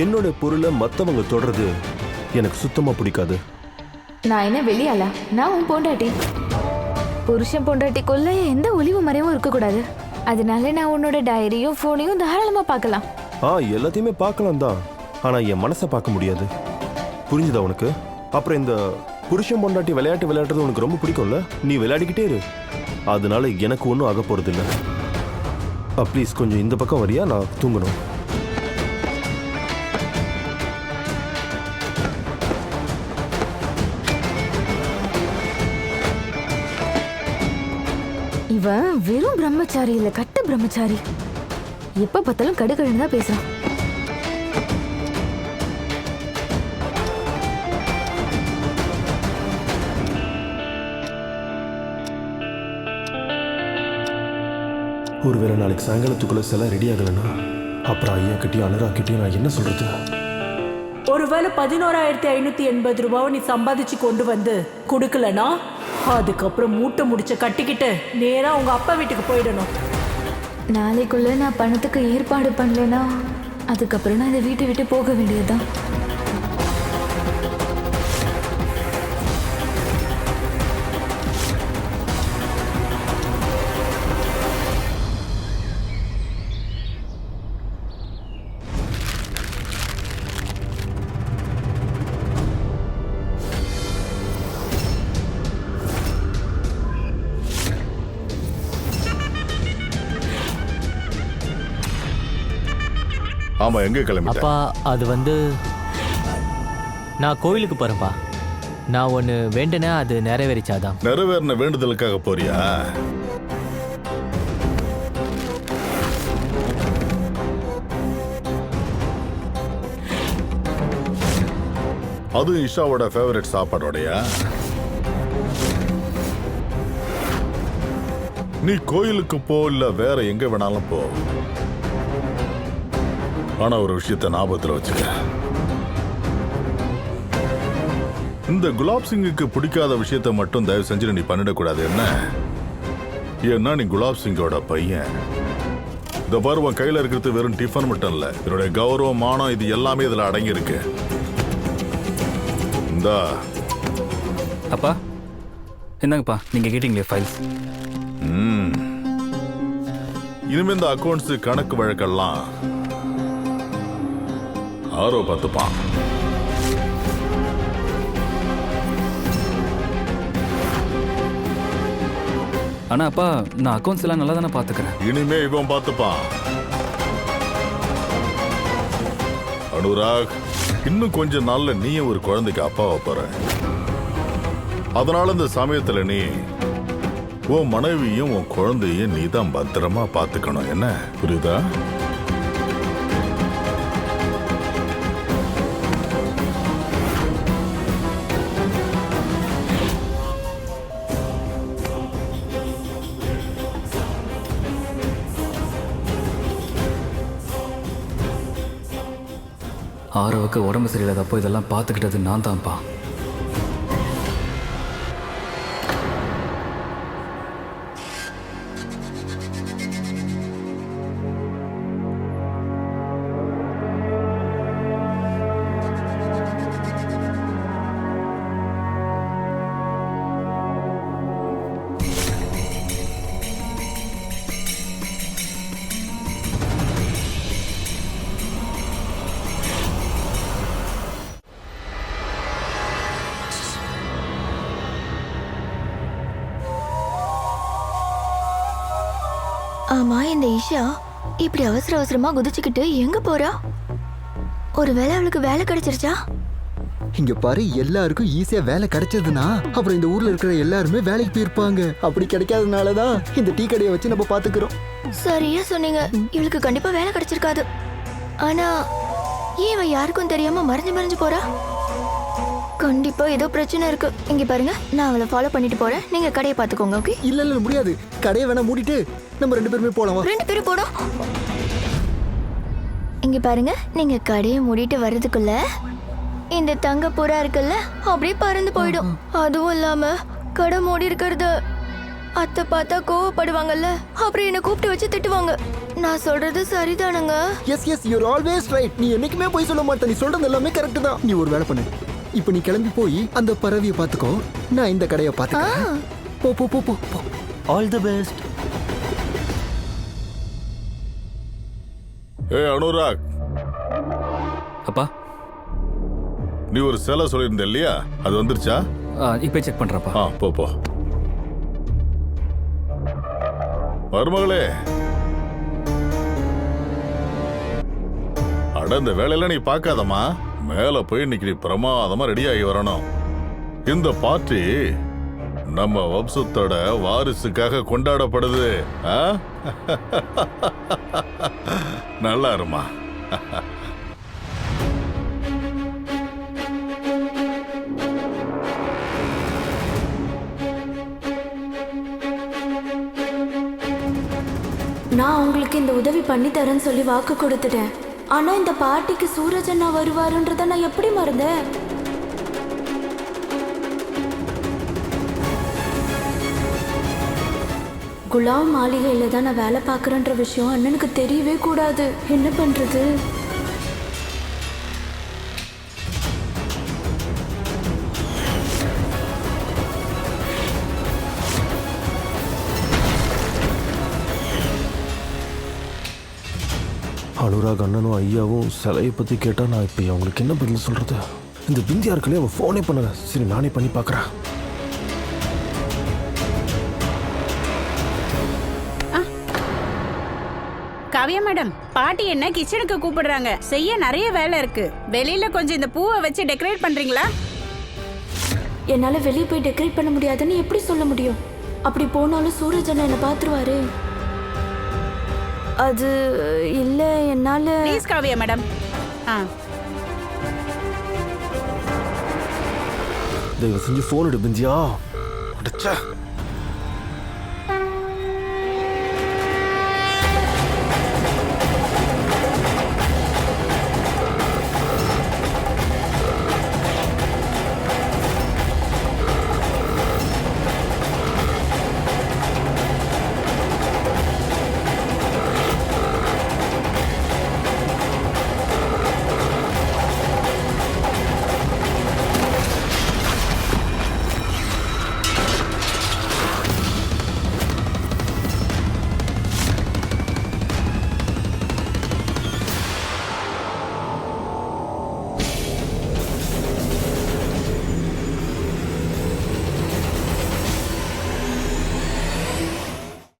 என்னோட பொருளை மத்தவங்க தொடறது எனக்கு சுத்தமா பிடிக்காது. நான் என்ன வெளியாளா? நான் உன் பொண்டாட்டி. புருஷன் பொண்டாட்டிக்குள்ள எந்த ஒளிவு மறைவும் இருக்கக்கூடாது. அதனால நான் உன்னோட டைரியும் போனையும் தாராளமா பார்க்கலாம். எல்லாத்தையுமே பார்க்கலாம் தான், ஆனா என் மனசை பார்க்க முடியாது. புரிஞ்சுதா உனக்கு? அப்புறம் இந்த புருஷன் பொண்டாட்டி விளையாடுறது உனக்கு ரொம்ப பிடிக்கும்ல, நீ விளையாடிக்கிட்டே இரு. அதனால எனக்கு ஒன்றும் ஆக போறது இல்லை. ப்ளீஸ் கொஞ்சம் இந்த பக்கம் வரியா? நான் தூங்கணும். இவன் வெறும் பிரம்மச்சாரி இல்ல, கட்ட பிரம்மச்சாரி. எப்ப பார்த்தாலும் கடுகடுன்னு தான் பேசுறான். ஒருவேளை நாளைக்கு சாயங்காலத்துக்குள்ள சில ரெடி ஆகலைன்னா அப்புறம் ஐயா கிட்டயும் அனுரா கிட்டயும் நான் என்ன சொல்றது? ஒருவேளை 11,580 ரூபாவை நீ சம்பாதிச்சு கொண்டு வந்து கொடுக்கலனா அதுக்கப்புறம் மூட்டை முடிச்ச கட்டிக்கிட்டு நேரா உங்க அப்பா வீட்டுக்கு போயிடணும். நாளைக்குள்ள நான் பணத்துக்கு ஏற்பாடு பண்ணலனா அதுக்கப்புறம் நான் இந்த வீட்டை விட்டு போக வேண்டியதுதான். ஆமா, எங்க கிளம்பிட்ட? அப்பா அது வந்து நான் கோயிலுக்கு போறேன்ப்பா. நான் ஒன்று வேண்டுனேன், அது நிறைவேறிச்சாதான். நிறைவேறின வேண்டுதலுக்காக போறியா? அது இஷாவோட ஃபேவரட் சாப்பாடோடையா? நீ கோயிலுக்கு போ, இல்ல வேற எங்க வேணாலும் போ. ஆனா ஒரு விஷயத்தை ஞாபகத்தில் வச்சுக்க. இந்த குலாப் சிங்குக்கு பிடிக்காத விஷயத்தை மட்டும் தயவு செஞ்சு நீ பண்ணிடக்கூடாது. என்ன? ஏன்னா நீ குலாப் சிங்கோட பையன். இந்த பருவம் கையில இருக்கிறது வெறும் டிஃபன் மட்டும் இல்ல, என்னுடைய கௌரவம், மானம், இது எல்லாமே இதுல அடங்கி இருக்கு. இந்தா அப்பா, என்னங்கப்பா நீங்க கேட்டீங்களே ஃபைல்ஸ். இனிமே இந்த அக்கௌண்ட்ஸ் கணக்கு வழக்கெல்லாம் ஆரோ பார்த்துப்பான். ஆனா அப்பா, நான் அக்கௌண்ட்ஸ் எல்லாம் நல்லா தானே பாத்துக்கிறேன். இனிமே இவன் பார்த்துப்பான். அனுராக், இன்னும் கொஞ்ச நாள்ல நீயும் ஒரு குழந்தைக்கு அப்பாவை போற. அதனால இந்த சமயத்துல நீ உன் மனைவியும் உன் குழந்தையும் நீ தான் பத்திரமா பாத்துக்கணும். என்ன புரியுதா? ஆரோவுக்கு உடம்பு சரியில்லாதப்போ இதெல்லாம் பார்த்துக்கிட்டது நான் தான்ப்பா. ஆமா, இந்த இஷா இப்படி அவசர அவசரமா குதிச்சுக்கிட்டு எங்க போறா? ஒருவேளை அவளுக்கு வேலை கிடைச்சிருச்சா? இங்க பாரு, எல்லாருக்கும் ஈஸியா வேலை கிடைச்சதுன்னா அப்புறம் இந்த ஊர்ல இருக்கிற எல்லாருமே வேலைக்கு போயிருப்பாங்க. அப்படி கிடைக்காதனாலதான் இந்த டீ கடையை வச்சு நம்ம பாத்துக்கிறோம். சரியா சொன்னீங்க, இவளுக்கு கண்டிப்பா வேலை கிடைச்சிருக்காது. ஆனா ஏன் இவ யாருக்கும் தெரியாம மறைஞ்சு போறா? கண்டிப்பா ஏதோ பிரச்சனை இருக்கு. இங்க பாருங்க, நான் அவளை ஃபாலோ பண்ணிட்டு போறேன், நீங்க கடையை பாத்துக்கோங்க. ஓகே? இல்ல முடியாது, கடையை வேணா மூடிட்டு நம்ம 2 பேருமே போலாம். 2 பேரும் போடும். இங்க பாருங்க, நீங்க கடையை மூடிட்டு வர்றதுக்குள்ள இந்த தங்க புறா இருக்குல்ல, அப்படியே பறந்து போயிடும். அதுவும் இல்லாம கடை மூடி இருக்கிறது அத்தை பார்த்தா கோவப்படுவாங்கல்ல, அப்புறம் என்ன கூப்பிட்டு வச்சு திட்டுவாங்க. நான் சொல்றது சரிதானுங்க. Yes yes your always right. நீ என்னைக்குமே போய் சொல்ல மாட்டே. நீ சொல்றது எல்லாமே கரெக்ட் தான். நீ ஒரு வேலை பண்ணு. இப்போ நீ கிளம்பி போய் அந்த பறவையை பார்த்துக்கோ. நான் இந்த கடையை பார்த்துக்கிறேன். போ போ போ போ போ. All the best. ஏய் அனுராக், அப்பா நீ ஒரு சிலை சொல்லியிருந்த இல்லையா, அது வந்துருச்சா? இப்போ செக் பண்ணுறப்பா. போ போ. மருமகளே, அட இந்த வேலையெல்லாம் நீ பார்க்காதம்மா. மேல போய் இன்னைக்கு நீ பிரமாதமா ரெடி ஆகி வரணும். இந்த பார்ட்டி நம்ம வம்சத்தோட வாரிசுக்காக கொண்டாடப்படுது. ஆ? நல்லா இருமா. நான் உங்களுக்கு இந்த உதவி பண்ணி தரேன்னு சொல்லி வாக்கு கொடுத்துட்டேன். ஆனா இந்த பார்ட்டிக்கு சூரஜ் அண்ணா வருவாருன்றத நான் எப்படி மறந்தேன்? குலாம் மாளிகையில தான் நான் வேலை பார்க்குறேன்ற விஷயம் அண்ணனுக்கு தெரியவே கூடாது. என்ன பண்றது? அனுராக் அண்ணனும் ஐயாவும் சிலையை பற்றி கேட்டால் நான் இப்போ அவங்களுக்கு என்ன பதில் சொல்கிறது? இந்த பிந்தியா இருக்கலே அவன் ஃபோனே பண்ணல. சரி நானே பண்ணி பார்க்குறேன். காவியா மேடம், பாட்டி என்ன கிச்சனுக்கு கூப்பிடுறாங்க. செய்ய நிறைய வேலை இருக்கு. வெளியில கொஞ்சம் இந்த பூவை வச்சு டெக்கரேட் பண்றீங்களா? என்னால வெளியே போய் டெக்கரேட் பண்ண முடியாதுன்னு எப்படி சொல்ல முடியும்? அப்படி போனாலும் சூரஜ் அண்ணா என்னை பார்த்துருவாரு. அது இல்ல, என்னால. Please Kavya madam. தயவு செஞ்சு ஃபோன் எடு பிந்தியா. அடச்சே.